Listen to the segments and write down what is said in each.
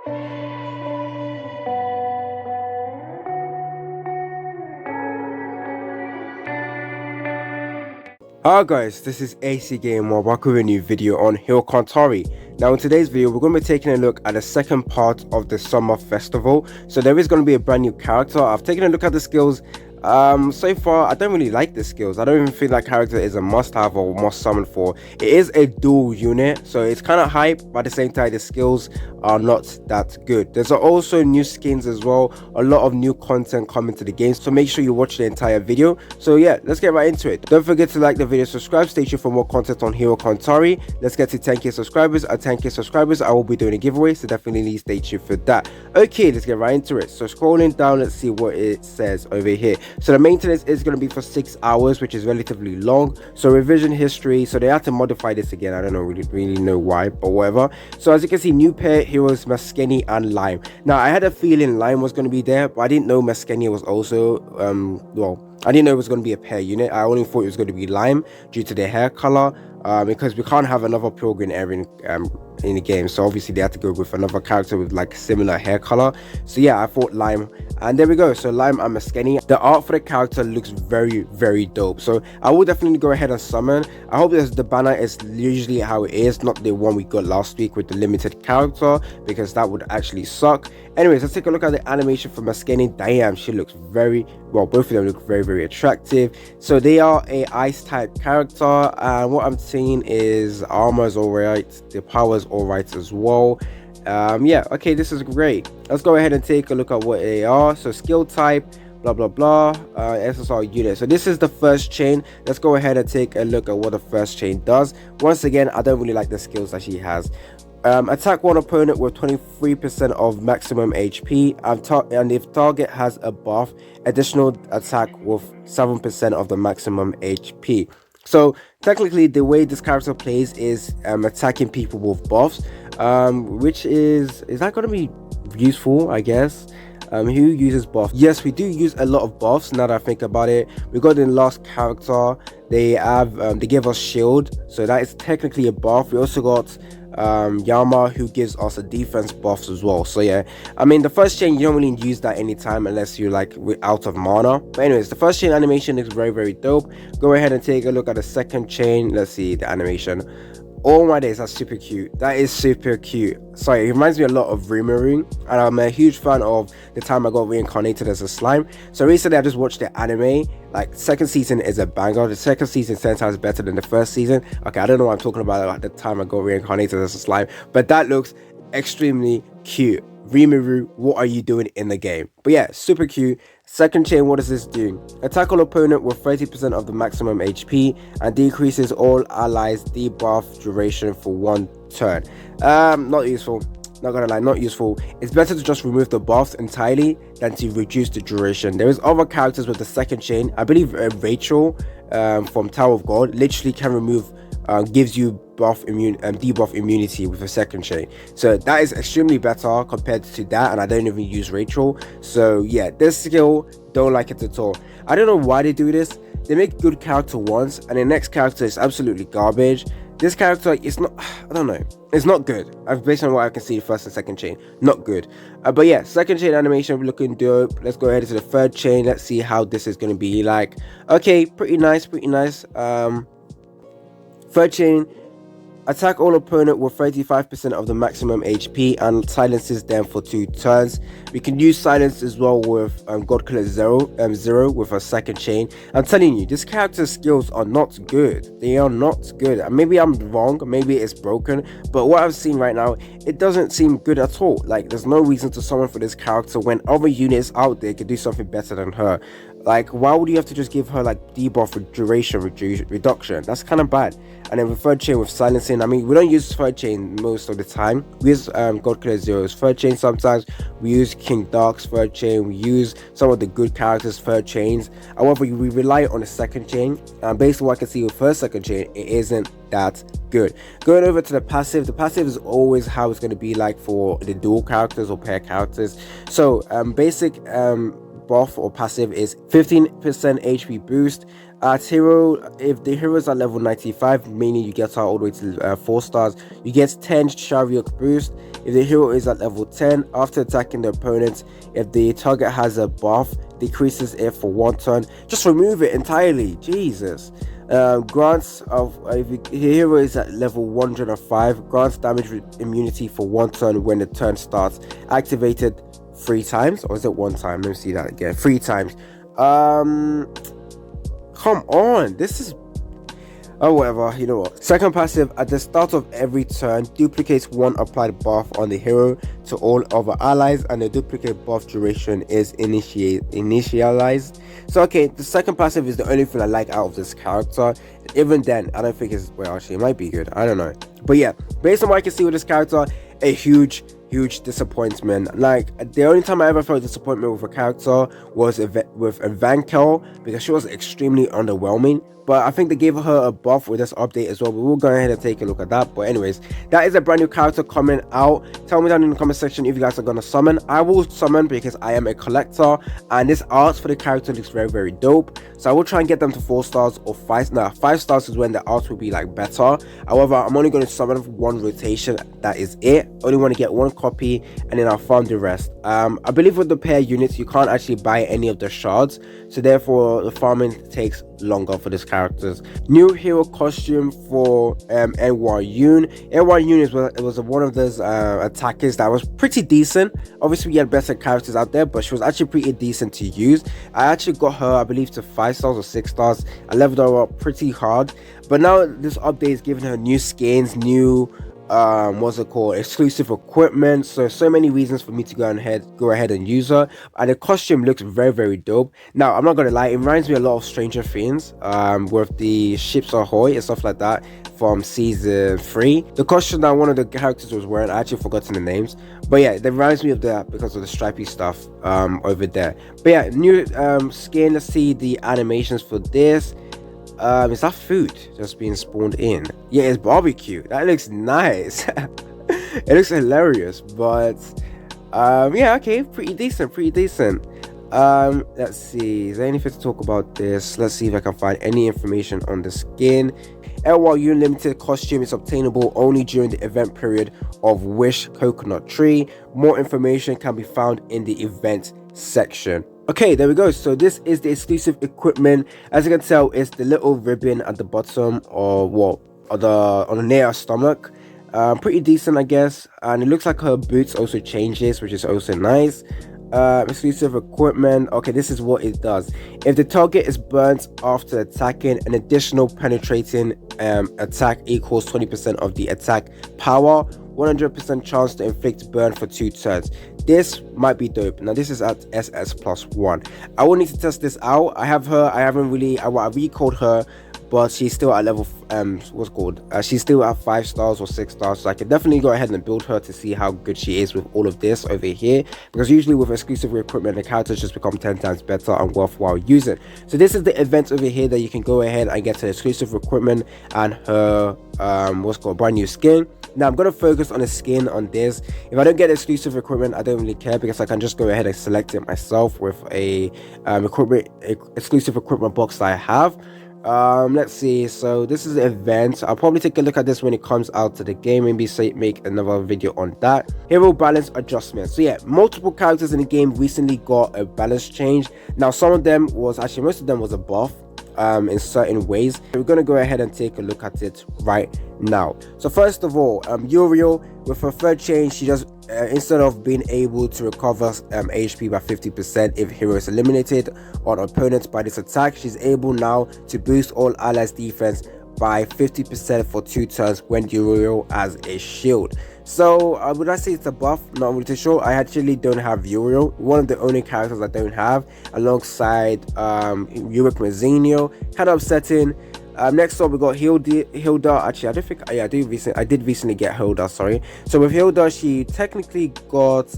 Hi guys, this is AC Gamer, welcome to a new video on Cantare. Now in today's video, we're going to be taking a look at the second part of the summer festival. So there is going to be a brand new character. I've taken a look at the skills. So far I don't really like the skills. I don't even feel that character is a must-have or must summon for. It is a dual unit, so it's kind of hype, but at the same time the skills are not that good. There's also new skins as well, a lot of new content coming to the game, so make sure you watch the entire video. So yeah, let's get right into it. Don't forget to like the video, subscribe, stay tuned for more content on Cantare. Let's get to 10k subscribers. At 10k subscribers I will be doing a giveaway, so definitely stay tuned for that. Okay, let's get right into it. So scrolling down, let's see what it says over here. So the maintenance is going to be for 6 hours, which is relatively long. So revision history, so they have to modify this again. I don't know really know why, but whatever. So as you can see, new pair heroes Maskeni and Lime. Now I had a feeling Lime was going to be there, but I didn't know Maskeni was also I didn't know it was going to be a pair unit. I only thought it was going to be Lime due to their hair color, because we can't have another pure green area in the game, so obviously they had to go with another character with like similar hair color. So yeah, I thought Lime, and there we go. So Lime and Maskeni. The art for the character looks very dope, so I will definitely go ahead and summon. I hope the banner is usually how it is, not the one we got last week with the limited character, because that would actually suck. Anyways, let's take a look at the animation for Maskeni. Damn, she looks very well. Both of them look very attractive. So they are a ice type character, and what I'm seeing is armor is all right, the power is all right as well. Yeah, okay, this is great. Let's go ahead and take a look at what they are. So skill type, blah SSR unit. So this is the first chain. Let's go ahead and take a look at what the first chain does. Once again, I don't really like the skills that she has. Attack one opponent with 23% of maximum HP, and if target has a buff, additional attack with 7% of the maximum HP. So technically the way this character plays is attacking people with buffs, which is that going to be useful, I guess. Who uses buffs? Yes, we do use a lot of buffs now that I think about it. We got the last character, they give us shield, so that is technically a buff. We also got Yama, who gives us a defense buffs as well. So yeah, I mean the first chain you don't really use that anytime unless you're like out of mana. But anyways, the first chain animation is very dope. Go ahead and take a look at the second chain. Let's see the animation. Oh my days, that's super cute. That is super cute. Sorry, it reminds me a lot of Rimuru, and I'm a huge fan of the time I got reincarnated as a slime. So recently I just watched the anime. Like, second season is a banger. The second season 10 times better than the first season. Okay, I don't know what I'm talking about at the time I got reincarnated as a slime, but that looks extremely cute. Rimuru, what are you doing in the game? But yeah, super cute. Second chain, what does this do? Attack all opponent with 30% of the maximum HP and decreases all allies debuff duration for 1 turn. Not useful. Not gonna lie, not useful. It's better to just remove the buffs entirely than to reduce the duration. There is other characters with the second chain. I believe Rachel from Tower of God literally can remove, gives you debuff immunity with a second chain. So that is extremely better compared to that, and I don't even use Rachel. So yeah, this skill, don't like it at all. I don't know why they do this. They make good character once and the next character is absolutely garbage. This character is not, I don't know, it's not good. Based on what I can see, first and second chain, not good. But yeah, second chain animation looking dope. Let's go ahead to the third chain. Let's see how this is going to be like. Okay, pretty nice. Third chain, attack all opponent with 35% of the maximum HP and silences them for 2 turns. We can use silence as well with God Killer Zero with a second chain. I'm telling you, this character's skills are not good. They are not good. Maybe I'm wrong, maybe it's broken, but what I've seen right now, it doesn't seem good at all. Like, there's no reason to summon for this character when other units out there could do something better than her. Like, why would you have to just give her like debuff for duration reduction? That's kind of bad. And then with third chain with silencing, I mean, we don't use third chain most of the time. We use God Killer Zero's third chain sometimes. We use King Dark's third chain. We use some of the good characters' third chains. However, we rely on the second chain, and based on what I can see with her second chain, it isn't that good. Going over to the passive is always how it's going to be like for the dual characters or pair characters. So basic buff or passive is 15% HP boost, At hero, if the hero is at level 95, meaning you get her all the way to 4 stars, you get 10 chariot boost. If the hero is at level 10, after attacking the opponent, if the target has a buff, decreases it for 1 turn. Just remove it entirely. Jesus. Grants of if the hero is at level 105, grants damage immunity for 1 turn when the turn starts. Activated 3 times, or is it 1 time? Let me see that again. 3 times. Come on, this is... Oh, whatever, you know what. Second passive, at the start of every turn, duplicates 1 applied buff on the hero to all other allies, and the duplicate buff duration is initialized. So, okay, the second passive is the only thing I like out of this character. Even then, I don't think it's... Well, actually, it might be good. I don't know. But yeah, based on what I can see with this character, a huge disappointment. Like, the only time I ever felt disappointment with a character was with Evankel, because she was extremely underwhelming. But I think they gave her a buff with this update as well, but we'll go ahead and take a look at that. But anyways, that is a brand new character coming out. Tell me down in the comment section if you guys are gonna summon. I will summon because I am a collector, and this art for the character looks very dope. So I will try and get them to 4 stars or 5. Now 5 stars is when the art will be like better. However, I'm only going to summon for 1 rotation. That is it. Only want to get 1 copy, and then I'll farm the rest. I believe with the pair units, you can't actually buy any of the shards, so therefore the farming takes longer for this characters. New hero costume for NYUN. NYUN was one of those attackers that was pretty decent. Obviously, we had better characters out there, but she was actually pretty decent to use. I actually got her, I believe, to 5 stars or 6 stars. I leveled her up pretty hard, but now this update is giving her new skins, new what's it called, exclusive equipment. So many reasons for me to go ahead and use her, and the costume looks very dope. Now I'm not gonna lie, it reminds me a lot of Stranger Things, with the ships ahoy and stuff like that from season 3. The costume that one of the characters was wearing, I actually forgotten the names, but yeah, it reminds me of that because of the stripy stuff over there. But yeah, new skin. Let's see the animations for this. Is that food just being spawned in? Yeah, it's barbecue. That looks nice. It looks hilarious, but yeah, okay, pretty decent. Let's see, is there anything to talk about this? Let's see if I can find any information on the skin. LYU limited costume is obtainable only during the event period of Wish Coconut Tree. More information can be found in the event section. Okay, there we go. So this is the exclusive equipment. As you can tell, it's the little ribbon at the bottom, or what, on the near her stomach. Pretty decent, I guess. And it looks like her boots also changes, which is also nice. Exclusive equipment. Okay, this is what it does. If the target is burnt after attacking, an additional penetrating attack equals 20% of the attack power. 100% chance to inflict burn for 2 turns. This might be dope. Now this is at SS plus 1. I will need to test this out. I have her. I recalled her, but she's still at level she's still at 5 stars or 6 stars, so I can definitely go ahead and build her to see how good she is with all of this over here, because usually with exclusive equipment the characters just become 10 times better and worthwhile using. So this is the event over here that you can go ahead and get her exclusive equipment and her brand new skin. Now I'm going to focus on the skin on this. If I don't get exclusive equipment, I don't really care, because I can just go ahead and select it myself with a exclusive equipment box that I have. Let's see. So this is the event. I'll probably take a look at this when it comes out to the game, maybe make another video on that. Hero balance adjustment. So yeah, multiple characters in the game recently got a balance change. Now most of them was a buff in certain ways. We're going to go ahead and take a look at it right now. So first of all, Uriel, with her third change, she just instead of being able to recover HP by 50% if hero is eliminated on opponents by this attack, she's able now to boost all allies defense by 50% for 2 turns when Uriel has a shield. So would I say it's a buff? Not really sure. I actually don't have Uriel, one of the only characters I don't have, alongside Yurik Mazinho. Kind of upsetting. Next up we got Hilda. Actually, I don't think I did recently get Hilda, sorry. So with Hilda, she technically got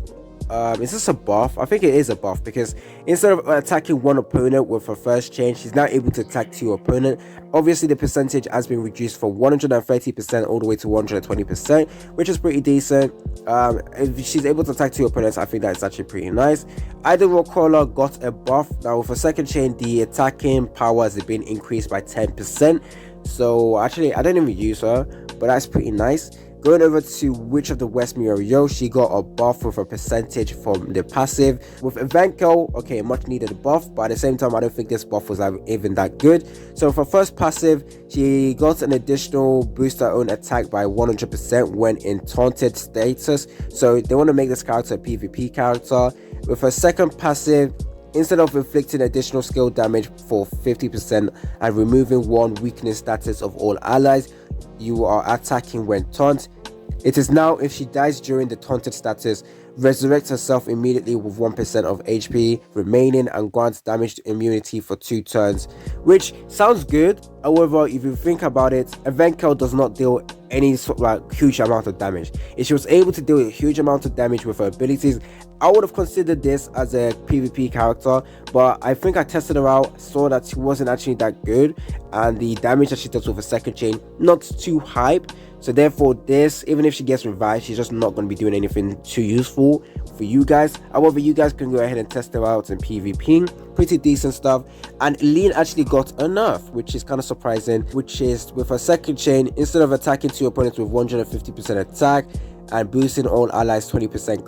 is this a buff? I think it is a buff, because instead of attacking one opponent with her first change, she's now able to attack two opponents. Obviously the percentage has been reduced from 130% all the way to 120%, which is pretty decent. If she's able to attack two opponents, I think that's actually pretty nice. Idol Caller got a buff. Now with a second chain, the attacking power has been increased by 10%. So actually I don't even use her, but that's pretty nice. Going over to Witch of the West Muriel, she got a buff with a percentage from the passive. With Event Girl, okay, much needed buff, but at the same time I don't think this buff was even that good. So for first passive, she got an additional boost her own attack by 100% when in taunted status. So they want to make this character a PvP character. With her second passive, instead of inflicting additional skill damage for 50% and removing one weakness status of all allies you are attacking when taunt, it is now, if she dies during the taunted status, resurrects herself immediately with 1% of HP remaining and grants damage immunity for 2 turns, which sounds good. However, if you think about it, Event Girl does not deal any sort of like huge amount of damage. If she was able to deal a huge amount of damage with her abilities, I would have considered this as a PvP character, but I think I tested her out, saw that she wasn't actually that good, and the damage that she does with a second chain, not too hype. So therefore this, even if she gets revived, she's just not going to be doing anything too useful for you guys. However, you guys can go ahead and test her out in PvP. Pretty decent stuff. And Lean actually got a nerf, which is kind of surprising, which is with her second chain, instead of attacking two opponents with 150% attack and boosting all allies 20%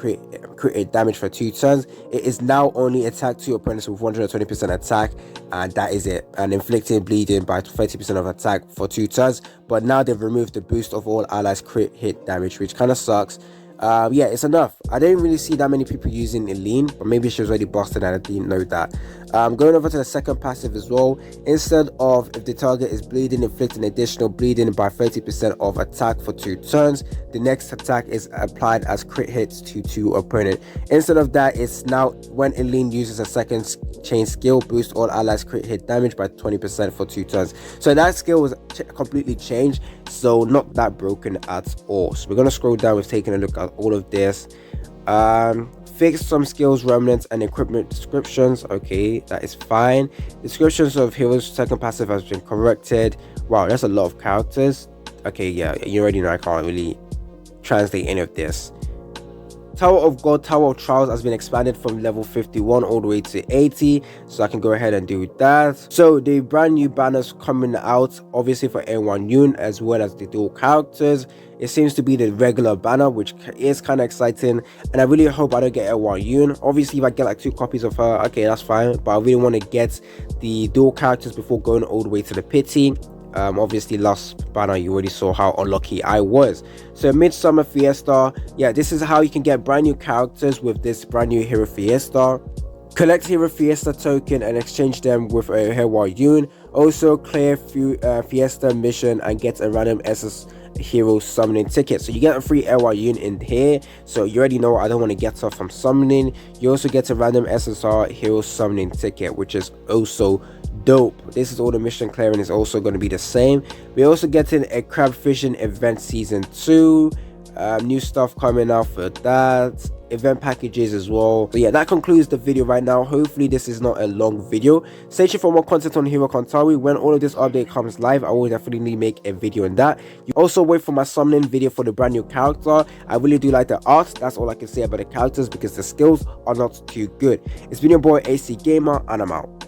crit damage for 2 turns, it is now only attack two opponents with 120% attack, and that is it, and inflicting bleeding by 30% of attack for 2 turns. But now they've removed the boost of all allies crit hit damage, which kind of sucks. Yeah, it's enough. I didn't really see that many people using Eileen, but maybe she was already busted and I didn't know that. Going over to the second passive as well, instead of if the target is bleeding, inflicting additional bleeding by 30% of attack for 2 turns, the next attack is applied as crit hits to 2 opponent. Instead of that, it's now when Eileen uses a second chain skill, boost all allies crit hit damage by 20% for 2 turns. So that skill was completely changed, so not that broken at all. So we're going to scroll down with taking a look at all of this. Fix some skills, remnants, and equipment descriptions. Okay, that is fine. Descriptions of heroes second passive has been corrected. Wow, that's a lot of characters. Okay, yeah, you already know I can't really translate any of this. Tower of God, Tower of Trials has been expanded from level 51 all the way to 80, so I can go ahead and do that. So the brand new banners coming out, obviously for A1 Yoon as well as the dual characters. It seems to be the regular banner, which is kind of exciting, and I really hope I don't get A1 Yoon. Obviously if I get like 2 copies of her, okay, that's fine, but I really want to get the dual characters before going all the way to the pity. Obviously last banner you already saw how unlucky I was. So Midsummer Fiesta, yeah, this is how you can get brand new characters with this brand new Hero Fiesta. Collect Hero Fiesta token and exchange them with a Hero Yoon. Also clear Fiesta mission and get a random SS hero summoning ticket. So you get a free Hero Yoon in here, so you already know I don't want to get her from summoning. You also get a random SSR hero summoning ticket, which is also dope. This is all the mission clearing is also going to be the same. We're also getting a crab fishing event season 2, new stuff coming out for that, event packages as well. But yeah, that concludes the video right now. Hopefully this is not a long video. Stay tuned for more content on Hero Cantare. When all of this update comes live, I will definitely make a video on that. You also wait for my summoning video for the brand new character. I really do like the art. That's all I can say about the characters because the skills are not too good. It's been your boy AC Gamer, and I'm out.